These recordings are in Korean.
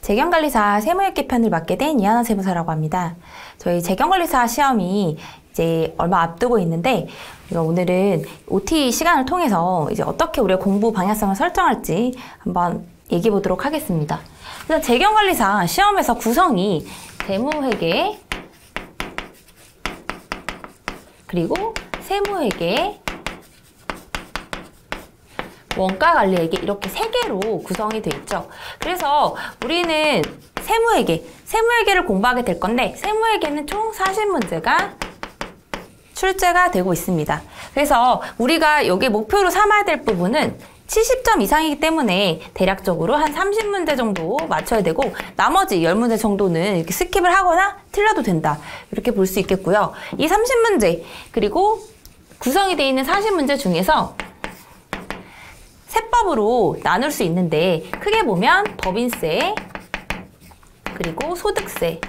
재경관리사 세무회계 편을 맡게 된 이하나 세무사라고 합니다. 저희 재경관리사 시험이 이제 얼마 앞두고 있는데 오늘은 OT 시간을 통해서 이제 어떻게 우리가 공부 방향성을 설정할지 한번 얘기해 보도록 하겠습니다. 일단 재경관리사 시험에서 구성이 재무회계 그리고 세무회계 원가관리회계 이렇게 세 개로 구성이 되어 있죠. 그래서 우리는 세무회계를 공부하게 될 건데 세무회계는 총 40문제가 출제가 되고 있습니다. 그래서 우리가 여기 목표로 삼아야 될 부분은 70점 이상이기 때문에 대략적으로 한 30문제 정도 맞춰야 되고 나머지 10문제 정도는 이렇게 스킵을 하거나 틀려도 된다. 이렇게 볼 수 있겠고요. 이 30문제 그리고 구성이 되어 있는 40문제 중에서 세법으로 나눌 수 있는데 크게 보면 법인세, 그리고 소득세,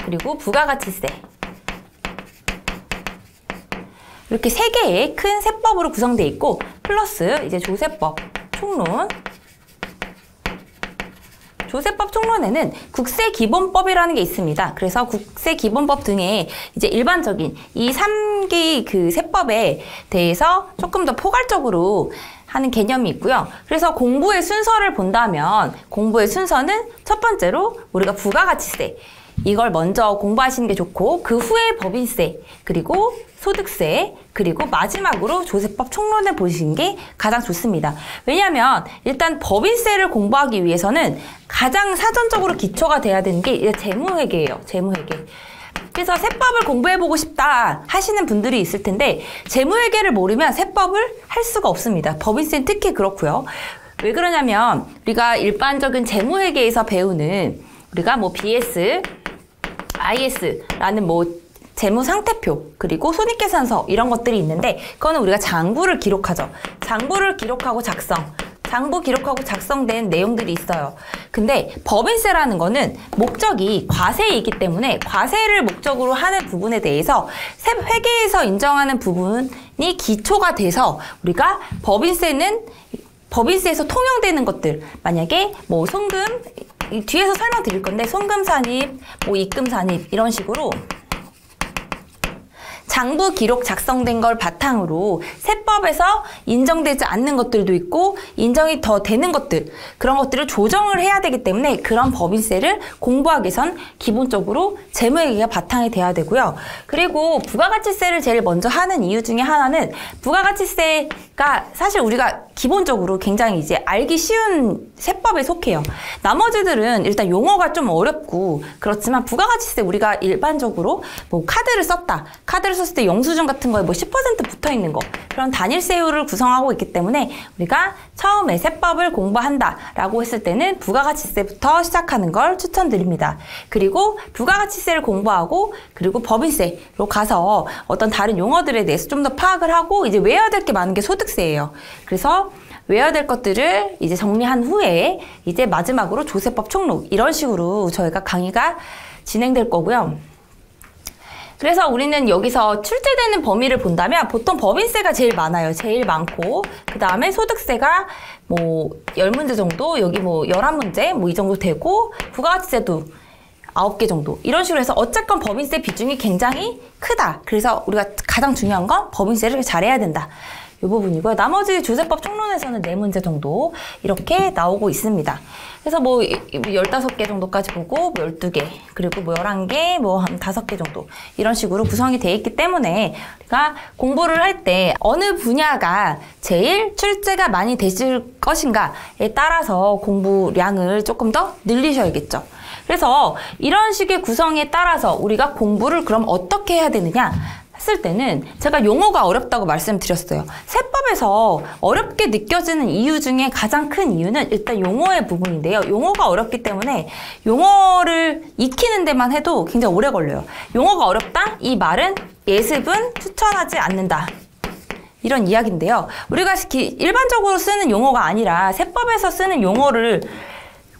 그리고 부가가치세 이렇게 세 개의 큰 세법으로 구성되어 있고 플러스 이제 조세법, 총론 조세법 총론에는 국세기본법이라는 게 있습니다. 그래서 국세기본법 등의 이제 일반적인 이 3개의 그 세법에 대해서 조금 더 포괄적으로 하는 개념이 있고요. 그래서 공부의 순서를 본다면 공부의 순서는 첫 번째로 우리가 부가가치세 이걸 먼저 공부하시는 게 좋고 그 후에 법인세 그리고 소득세 그리고 마지막으로 조세법 총론을 보시는 게 가장 좋습니다. 왜냐하면 일단 법인세를 공부하기 위해서는 가장 사전적으로 기초가 돼야 되는 게 재무회계예요. 재무회계. 그래서 세법을 공부해보고 싶다 하시는 분들이 있을 텐데 재무회계를 모르면 세법을 할 수가 없습니다. 법인세는 특히 그렇고요. 왜 그러냐면 우리가 일반적인 재무회계에서 배우는 우리가 뭐 BS, IS라는 뭐 재무상태표 그리고 손익계산서 이런 것들이 있는데 그거는 우리가 장부를 기록하죠. 장부를 기록하고 장부 기록하고 작성된 내용들이 있어요. 근데 법인세라는 거는 목적이 과세이기 때문에 과세를 목적으로 하는 부분에 대해서 회계에서 인정하는 부분이 기초가 돼서 우리가 법인세에서 통용되는 것들 만약에 뭐 송금 뒤에서 설명드릴 건데 송금 산입, 뭐 입금 산입 이런 식으로 장부 기록 작성된 걸 바탕으로 세법에서 인정되지 않는 것들도 있고 인정이 더 되는 것들 그런 것들을 조정을 해야 되기 때문에 그런 법인세를 공부하기 위해선 기본적으로 재무회계가 바탕이 돼야 되고요. 그리고 부가가치세를 제일 먼저 하는 이유 중에 하나는 부가가치세가 사실 우리가 기본적으로 굉장히 이제 알기 쉬운 세법에 속해요. 나머지들은 일단 용어가 좀 어렵고 그렇지만 부가가치세 우리가 일반적으로 뭐 카드를 썼을 때 영수증 같은 거에 뭐 10% 붙어 있는 거 그런 단일세율을 구성하고 있기 때문에 우리가 처음에 세법을 공부한다라고 했을 때는 부가가치세부터 시작하는 걸 추천드립니다. 그리고 부가가치세를 공부하고 그리고 법인세로 가서 어떤 다른 용어들에 대해서 좀 더 파악을 하고 이제 외워야 될 게 많은 게 소득세예요. 그래서 외워야 될 것들을 이제 정리한 후에 이제 마지막으로 조세법 총론 이런 식으로 저희가 강의가 진행될 거고요. 그래서 우리는 여기서 출제되는 범위를 본다면 보통 법인세가 제일 많아요. 제일 많고 그 다음에 소득세가 뭐 10문제 정도 여기 뭐 11문제 뭐 이 정도 되고 부가가치세도 9개 정도 이런 식으로 해서 어쨌건 법인세 비중이 굉장히 크다. 그래서 우리가 가장 중요한 건 법인세를 잘해야 된다. 이 부분이고요. 나머지 조세법 총론에서는 4문제 정도 이렇게 나오고 있습니다. 그래서 뭐 15개 정도까지 보고 12개 그리고 뭐 11개 뭐 한 5개 정도 이런 식으로 구성이 되어 있기 때문에 우리가 공부를 할 때 어느 분야가 제일 출제가 많이 되실 것인가에 따라서 공부량을 조금 더 늘리셔야겠죠. 그래서 이런 식의 구성에 따라서 우리가 공부를 그럼 어떻게 해야 되느냐 했을 때는 제가 용어가 어렵다고 말씀드렸어요. 세법에서 어렵게 느껴지는 이유 중에 가장 큰 이유는 일단 용어의 부분인데요. 용어가 어렵기 때문에 용어를 익히는 데만 해도 굉장히 오래 걸려요. 용어가 어렵다? 이 말은 예습은 추천하지 않는다. 이런 이야기인데요. 우리가 일반적으로 쓰는 용어가 아니라 세법에서 쓰는 용어를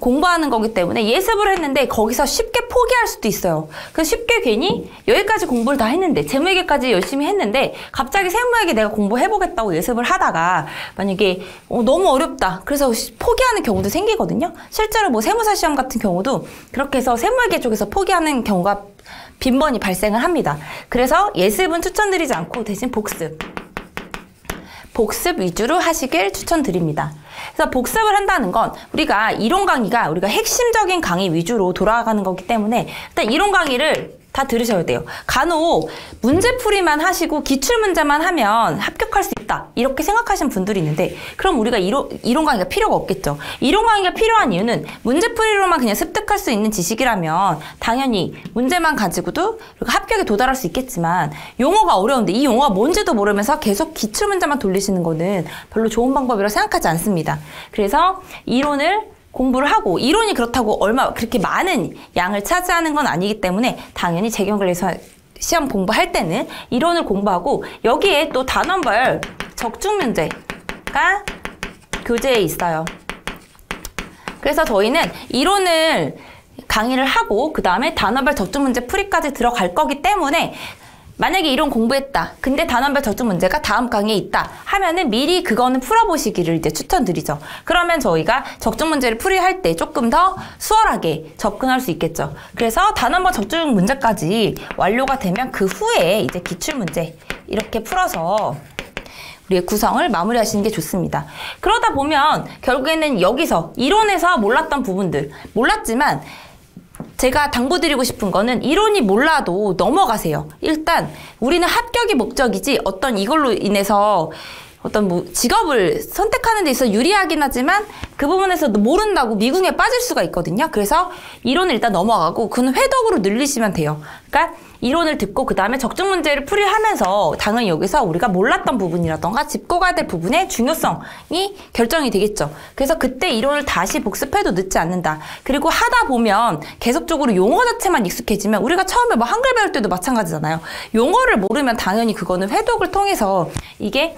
공부하는 거기 때문에 예습을 했는데 거기서 쉽게 포기할 수도 있어요. 그래서 쉽게 괜히 여기까지 공부를 다 했는데 재무회계까지 열심히 했는데 갑자기 세무회계 내가 공부해보겠다고 예습을 하다가 만약에 너무 어렵다. 그래서 포기하는 경우도 생기거든요. 실제로 뭐 세무사 시험 같은 경우도 그렇게 해서 세무회계 쪽에서 포기하는 경우가 빈번히 발생을 합니다. 그래서 예습은 추천드리지 않고 대신 복습 위주로 하시길 추천드립니다. 그래서 복습을 한다는 건 우리가 이론 강의가 우리가 핵심적인 강의 위주로 돌아가는 거기 때문에 일단 이론 강의를 다 들으셔야 돼요. 간혹 문제풀이만 하시고 기출문제만 하면 합격할 수 있다 이렇게 생각하시는 분들이 있는데 그럼 우리가 이론 강의가 필요가 없겠죠. 이론 강의가 필요한 이유는 문제풀이로만 그냥 습득할 수 있는 지식이라면 당연히 문제만 가지고도 합격에 도달할 수 있겠지만 용어가 어려운데 이 용어가 뭔지도 모르면서 계속 기출문제만 돌리시는 거는 별로 좋은 방법이라고 생각하지 않습니다. 그래서 이론을 공부를 하고 이론이 그렇다고 그렇게 많은 양을 차지하는 건 아니기 때문에 당연히 재경관리사 시험 공부할 때는 이론을 공부하고 여기에 또 단원별 적중 문제가 교재에 있어요. 그래서 저희는 이론을 강의를 하고 그 다음에 단원별 적중 문제 풀이까지 들어갈 거기 때문에 만약에 이론 공부했다. 근데 단원별 적중 문제가 다음 강의에 있다. 하면은 미리 그거는 풀어보시기를 이제 추천드리죠. 그러면 저희가 적중 문제를 풀이할 때 조금 더 수월하게 접근할 수 있겠죠. 그래서 단원별 적중 문제까지 완료가 되면 그 후에 이제 기출 문제 이렇게 풀어서 우리의 구성을 마무리하시는 게 좋습니다. 그러다 보면 결국에는 여기서 이론에서 몰랐던 부분들 몰랐지만 제가 당부드리고 싶은 거는 이론이 몰라도 넘어가세요. 일단 우리는 합격이 목적이지 어떤 이걸로 인해서 어떤 뭐 직업을 선택하는 데 있어서 유리하긴 하지만 그 부분에서도 모른다고 미궁에 빠질 수가 있거든요. 그래서 이론을 일단 넘어가고 그는 회독으로 늘리시면 돼요. 그러니까 이론을 듣고 그 다음에 적중 문제를 풀이하면서 당연히 여기서 우리가 몰랐던 부분이라던가 짚고 가야 될 부분의 중요성이 결정이 되겠죠. 그래서 그때 이론을 다시 복습해도 늦지 않는다. 그리고 하다 보면 계속적으로 용어 자체만 익숙해지면 우리가 처음에 뭐 한글 배울 때도 마찬가지잖아요. 용어를 모르면 당연히 그거는 회독을 통해서 이게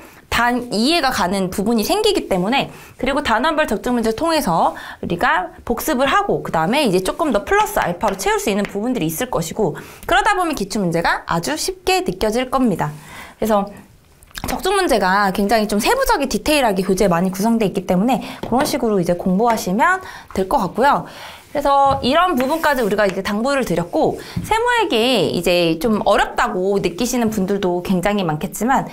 이해가 가는 부분이 생기기 때문에 그리고 단원별 적중 문제를 통해서 우리가 복습을 하고 그 다음에 이제 조금 더 플러스 알파로 채울 수 있는 부분들이 있을 것이고 그러다 보면 기출 문제가 아주 쉽게 느껴질 겁니다. 그래서 적중 문제가 굉장히 좀 세부적인 디테일하게 교재에 많이 구성되어 있기 때문에 그런 식으로 이제 공부하시면 될 것 같고요. 그래서 이런 부분까지 우리가 이제 당부를 드렸고 세무회계 이제 좀 어렵다고 느끼시는 분들도 굉장히 많겠지만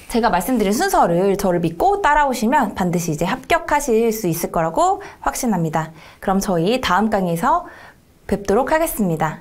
제가 말씀드린 순서를 저를 믿고 따라오시면 반드시 이제 합격하실 수 있을 거라고 확신합니다. 그럼 저희 다음 강의에서 뵙도록 하겠습니다.